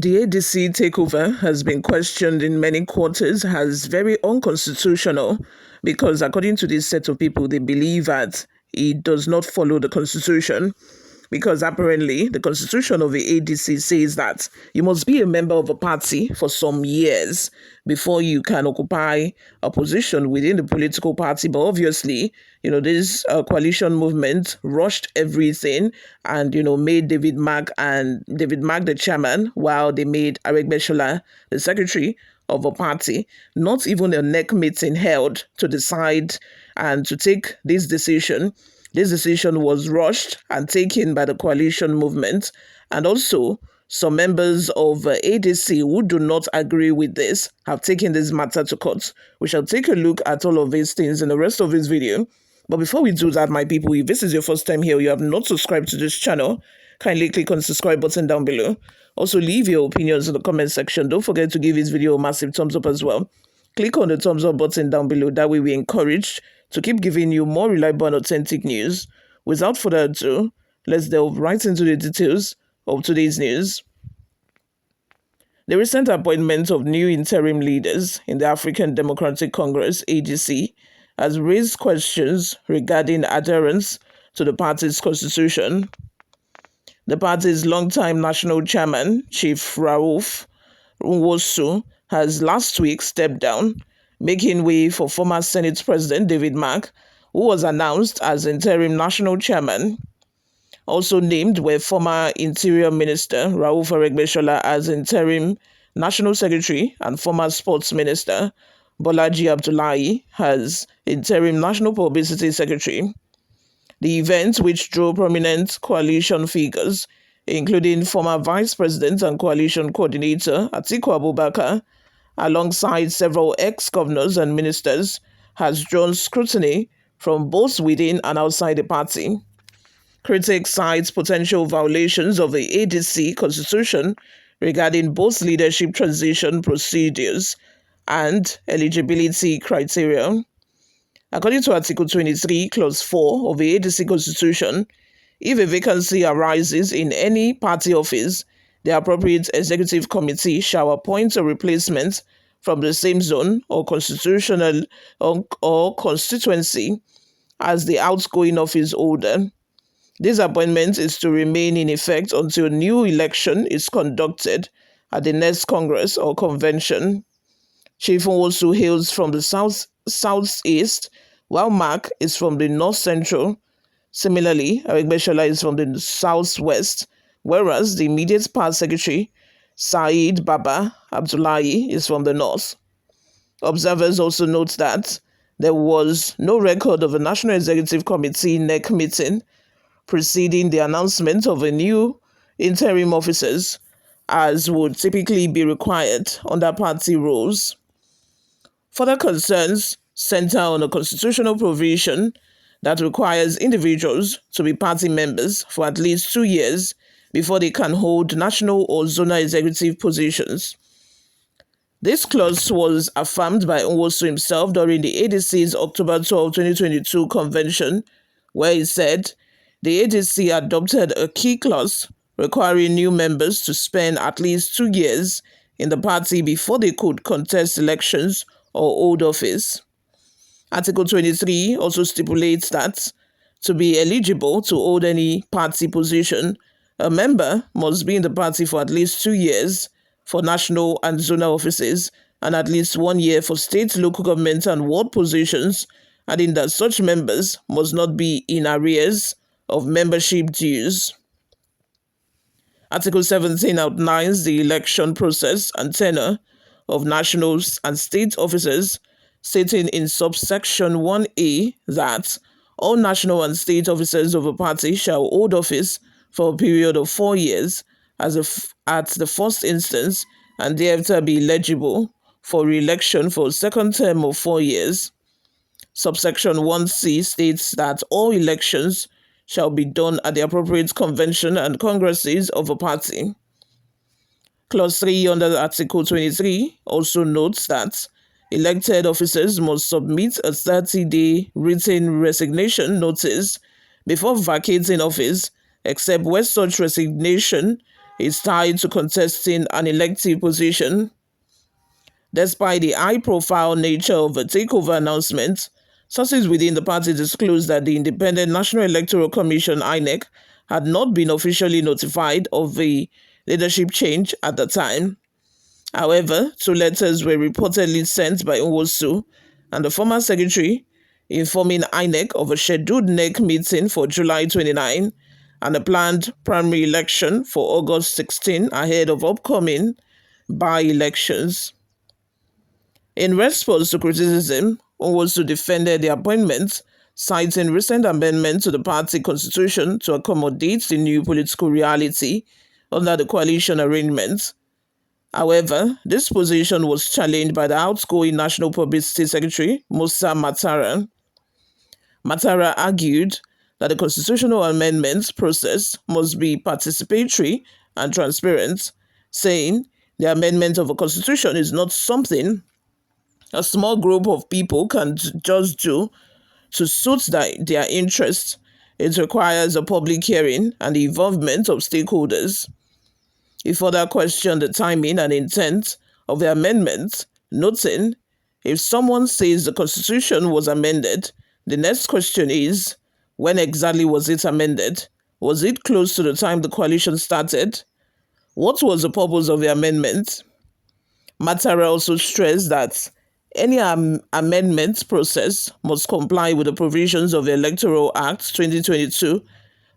The ADC takeover has been questioned in many quarters as very unconstitutional because, according to this set of people, they believe that it does not follow the constitution. Because apparently, the constitution of the ADC says that you must be a member of a party for some years before you can occupy a position within the political party. But obviously, this coalition movement rushed everything and, made David Mark the chairman, while they made Aregbesola the secretary of a party. Not even a NEC meeting held to decide and to take this decision. This decision was rushed and taken by the coalition movement, and also some members of ADC who do not agree with this have taken this matter to court. We shall take a look at all of these things in the rest of this video. But before we do that, my people, if this is your first time here, or you have not subscribed to this channel, kindly click on the subscribe button down below. Also, leave your opinions in the comment section. Don't forget to give this video a massive thumbs up as well. Click on the thumbs up button down below. That way we're encouraged to keep giving you more reliable and authentic news. Without further ado, let's delve right into the details of today's news. The recent appointment of new interim leaders in the African Democratic Congress, ADC, has raised questions regarding adherence to the party's constitution. The party's longtime national chairman, Chief Rauf Aregbesola, has last week stepped down, making way for former Senate President David Mark, who was announced as interim national chairman. Also named were former Interior Minister Rauf Aregbesola as interim national secretary and former Sports Minister Bolaji Abdullahi as interim national publicity secretary. The event, which drew prominent coalition figures, including former Vice President and Coalition Coordinator Atiku Abubakar, alongside several ex-governors and ministers, has drawn scrutiny from both within and outside the party. Critics cite potential violations of the ADC constitution regarding both leadership transition procedures and eligibility criteria. According to Article 23, Clause 4 of the ADC constitution, if a vacancy arises in any party office, the appropriate executive committee shall appoint a replacement from the same zone or constitutional or constituency as the outgoing office holder. This appointment is to remain in effect until a new election is conducted at the next Congress or convention. Chief Nwosu hails from the southeast, while Mark is from the north-central. Similarly, Aregbesola is from the southwest, whereas the immediate past secretary, Saeed Baba Abdullahi, is from the north. Observers also note that there was no record of a National Executive Committee NEC meeting preceding the announcement of a new interim officers, as would typically be required under party rules. Further concerns center on a constitutional provision that requires individuals to be party members for at least 2 years before they can hold national or zonal executive positions. This clause was affirmed by Nwosu himself during the ADC's October 12, 2022 convention, where he said the ADC adopted a key clause requiring new members to spend at least 2 years in the party before they could contest elections or hold office. Article 23 also stipulates that to be eligible to hold any party position, a member must be in the party for at least 2 years for national and zonal offices and at least 1 year for state, local government and ward positions, adding that such members must not be in arrears of membership dues. Article 17 outlines the election process and tenure of national and state officers, stating in subsection 1A that all national and state officers of a party shall hold office for a period of 4 years at the first instance and thereafter be eligible for re-election for a second term of 4 years. Subsection 1C states that all elections shall be done at the appropriate convention and congresses of a party. Clause 3 under Article 23 also notes that elected officers must submit a 30-day written resignation notice before vacating office, except where such resignation is tied to contesting an elective position. Despite the high-profile nature of the takeover announcement, sources within the party disclosed that the Independent National Electoral Commission (INEC) had not been officially notified of the leadership change at the time. However, two letters were reportedly sent by Nwosu and the former secretary informing INEC of a scheduled NEC meeting for July 29 and a planned primary election for August 16 ahead of upcoming by-elections. In response to criticism, Nwosu defended the appointment, citing recent amendments to the party constitution to accommodate the new political reality under the coalition arrangement. However, this position was challenged by the outgoing National Publicity Secretary, Musa Matara. Matara argued that the constitutional amendments process must be participatory and transparent, saying the amendment of a constitution is not something a small group of people can just do to suit their interests. It requires a public hearing and the involvement of stakeholders. He further questioned the timing and intent of the amendment, noting, if someone says the Constitution was amended, the next question is, when exactly was it amended? Was it close to the time the coalition started? What was the purpose of the amendment? Matara also stressed that any amendment process must comply with the provisions of the Electoral Act 2022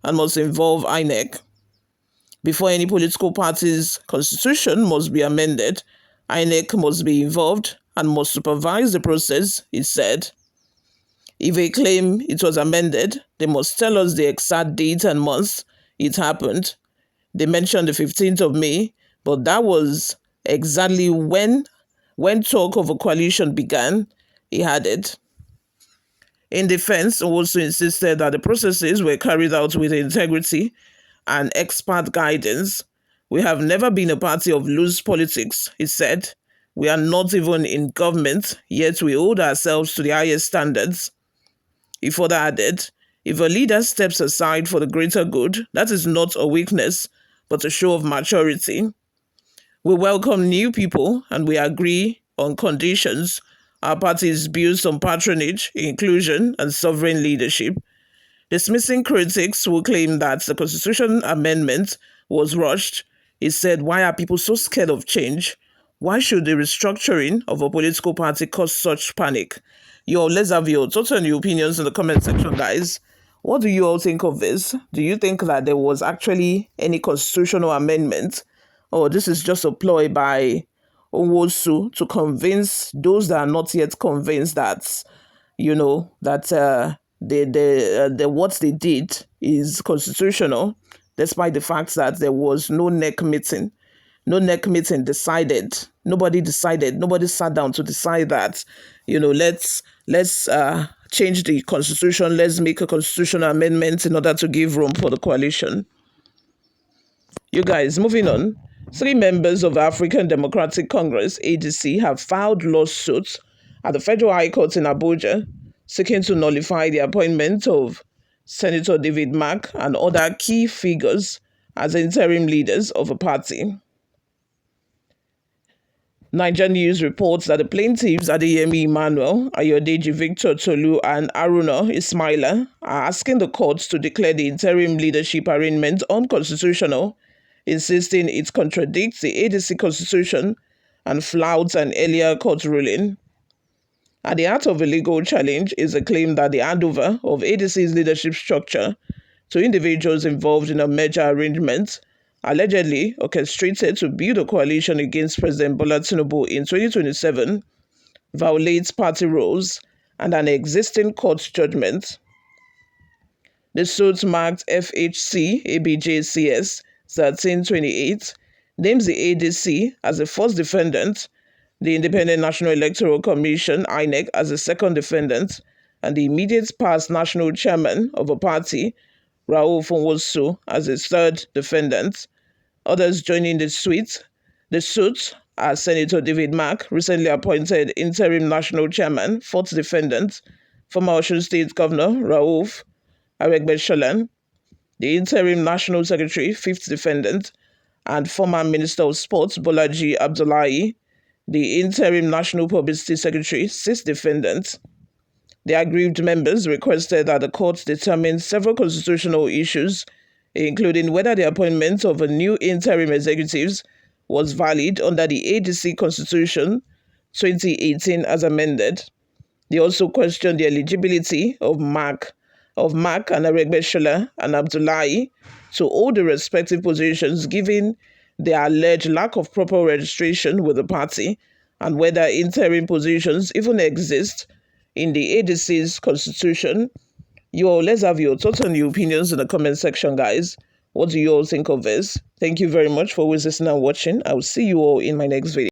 and must involve INEC. Before any political party's constitution must be amended, INEC must be involved and must supervise the process, he said. If they claim it was amended, they must tell us the exact date and month it happened. They mentioned the 15th of May, but that was exactly when talk of a coalition began, he added. In defense, also insisted that the processes were carried out with integrity and expert guidance. We have never been a party of loose politics, he said. We are not even in government, yet we hold ourselves to the highest standards. He further added, if a leader steps aside for the greater good, that is not a weakness, but a show of maturity. We welcome new people and we agree on conditions. Our party is built on patronage, inclusion, and sovereign leadership. Dismissing critics who claim that the Constitution amendment was rushed, he said, why are people so scared of change? Why should the restructuring of a political party cause such panic? Let's have your thoughts and your opinions in the comment section, guys. What do you all think of this? Do you think that there was actually any constitutional amendment? Or this is just a ploy by Nwosu to convince those that are not yet convinced that, what they did is constitutional, despite the fact that there was no NEC meeting. No NEC meeting decided. Nobody decided. Nobody sat down to decide that, let's change the constitution. Let's make a constitutional amendment in order to give room for the coalition. You guys, moving on. 3 members of African Democratic Congress, ADC, have filed lawsuits at the Federal High Court in Abuja, seeking to nullify the appointment of Senator David Mark and other key figures as interim leaders of a party. Niger News reports that the plaintiffs Adeyemi Emmanuel, Ayodeji Victor Tolu, and Aruna Ismaila are asking the courts to declare the interim leadership arrangement unconstitutional, insisting it contradicts the ADC constitution and flouts an earlier court ruling. At the heart of the legal challenge is a claim that the handover of ADC's leadership structure to individuals involved in a merger arrangement allegedly orchestrated to build a coalition against President Bola Tinubu in 2027 violates party rules and an existing court judgment. The suit marked FHC ABJCS 1328 names the ADC as the first defendant, the Independent National Electoral Commission (INEC) as the second defendant, and the immediate past national chairman of a party, Rauf Aregbesola, as the third defendant. Others joining the suit are Senator David Mark, recently appointed interim national chairman, fourth defendant, former Osun State Governor Rauf Aregbesola, the interim national secretary, fifth defendant, and former Minister of Sports Bolaji Abdullahi, the interim National Publicity Secretary, 6 defendants. The aggrieved members requested that the court determine several constitutional issues, including whether the appointment of a new interim executives was valid under the ADC Constitution 2018 as amended. They also questioned the eligibility of Mark and Aregbesola and Abdullahi to hold the respective positions given their alleged lack of proper registration with the party, and whether interim positions even exist in the ADC's constitution. Let's have your thoughts and your opinions in the comment section, guys. What do you all think of this? Thank you very much for always listening and watching. I will see you all in my next video.